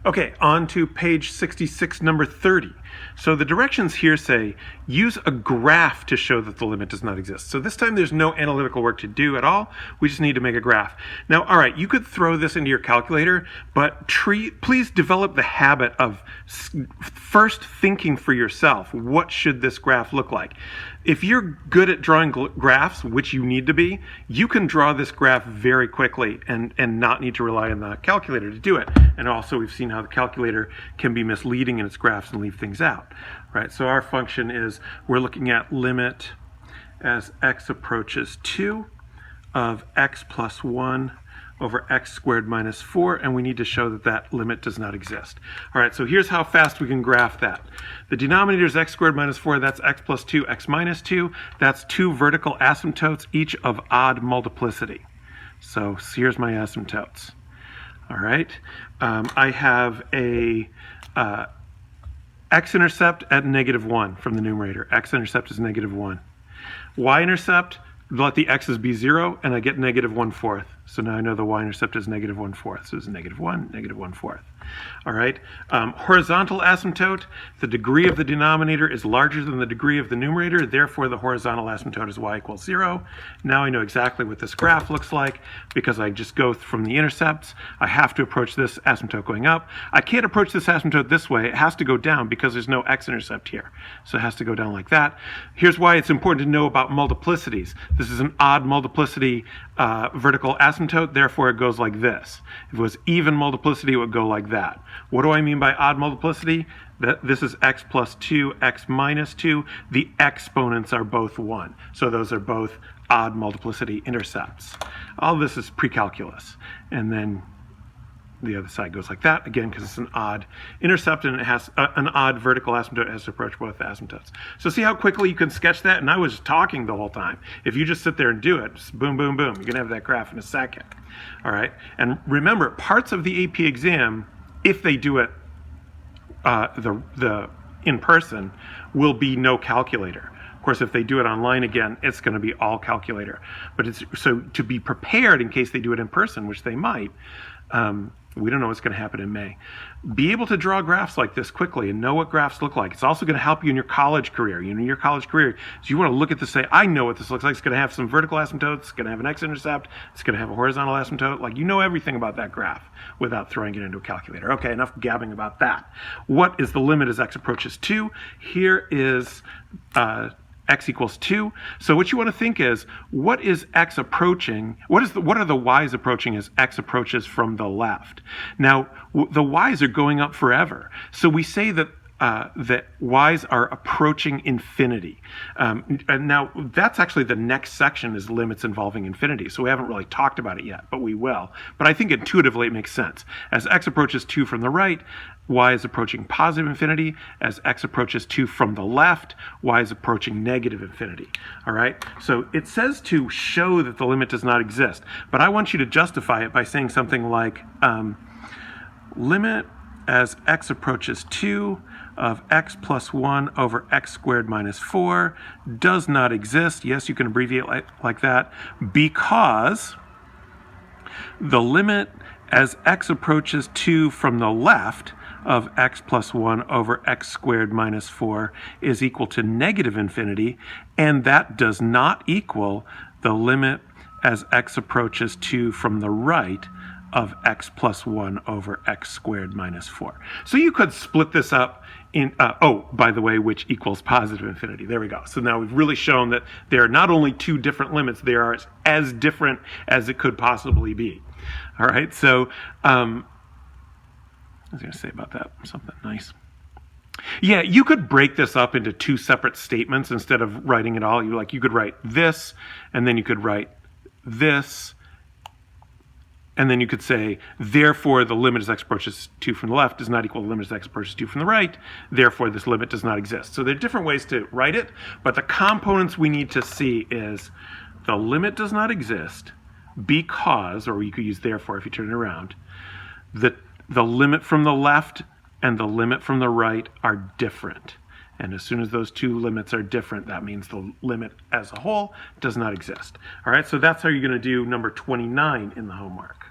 Okay, on to page 66, number 30. So the directions here say, use a graph to show that the limit does not exist. So this time there's no analytical work to do at all. We just need to make a graph. Now, all right, you could throw this into your calculator, but please develop the habit of first thinking for yourself, what should this graph look like? If you're good at drawing graphs, which you need to be, you can draw this graph very quickly and not need to rely on the calculator to do it. And also we've seen how the calculator can be misleading in its graphs and leave things out, right? So our function is, we're looking at limit as x approaches 2 of x plus 1 over x squared minus 4, and we need to show that that limit does not exist. All right, so here's how fast we can graph that. The denominator is x squared minus 4, that's x plus 2, x minus 2. That's two vertical asymptotes, each of odd multiplicity. So here's my asymptotes. All right, I have a x-intercept at -1 from the numerator. X-intercept is -1. Y-intercept, let the x's be 0, and I get -1/4. So now I know the y-intercept is -1/4. So it's -1, -1/4. All right. Horizontal asymptote, the degree of the denominator is larger than the degree of the numerator. Therefore, the horizontal asymptote is y equals 0. Now I know exactly what this graph looks like because I just go from the intercepts. I have to approach this asymptote going up. I can't approach this asymptote this way. It has to go down because there's no x-intercept here. So it has to go down like that. Here's why it's important to know about multiplicities. This is an odd multiplicity vertical asymptote. Therefore, it goes like this. If it was even multiplicity, it would go like that. What do I mean by odd multiplicity? That this is x plus 2, x minus 2. The exponents are both 1. So those are both odd multiplicity intercepts. All this is pre-calculus. And then the other side goes like that, again, because it's an odd intercept and it has an odd vertical asymptote. It has to approach both asymptotes. So see how quickly you can sketch that? And I was talking the whole time. If you just sit there and do it, just boom, boom, boom, you're going to have that graph in a second. All right. And remember, parts of the AP exam, if they do it in person, will be no calculator. Of course, if they do it online again, it's going to be all calculator. But it's so to be prepared in case they do it in person, which they might. We don't know what's going to happen in May. Be able to draw graphs like this quickly and know what graphs look like. It's also going to help you in your college career. You know, your college career, so you want to look at this and say, I know what this looks like. It's going to have some vertical asymptotes. It's going to have an x-intercept. It's going to have a horizontal asymptote. Like, you know everything about that graph without throwing it into a calculator. Okay, enough gabbing about that. What is the limit as x approaches 2? Here is x equals 2. So what you want to think is, what is x approaching? What are the y's approaching as x approaches from the left? Now, the y's are going up forever. So we say that that y's are approaching infinity. And now, that's actually the next section is limits involving infinity. So we haven't really talked about it yet, but we will. But I think intuitively it makes sense. As x approaches 2 from the right, y is approaching positive infinity. As x approaches 2 from the left, y is approaching negative infinity. All right? So it says to show that the limit does not exist. But I want you to justify it by saying something like, limit as x approaches 2 of x plus 1 over x squared minus 4 does not exist. Yes, you can abbreviate like that, because the limit as x approaches 2 from the left of x plus 1 over x squared minus 4 is equal to negative infinity, and that does not equal the limit as x approaches 2 from the right of x plus 1 over x squared minus 4. So you could split this up in, by the way, which equals positive infinity. There we go. So now we've really shown that there are not only two different limits, they are as different as it could possibly be. All right, so I was going to say about that something nice. Yeah, you could break this up into two separate statements instead of writing it all. You could write this, and then you could write this, and then you could say, therefore, the limit as x approaches 2 from the left does not equal the limit as x approaches 2 from the right. Therefore, this limit does not exist. So there are different ways to write it, but the components we need to see is the limit does not exist because, or you could use therefore if you turn it around, the limit from the left and the limit from the right are different. And as soon as those two limits are different, that means the limit as a whole does not exist. All right, so that's how you're going to do number 29 in the homework.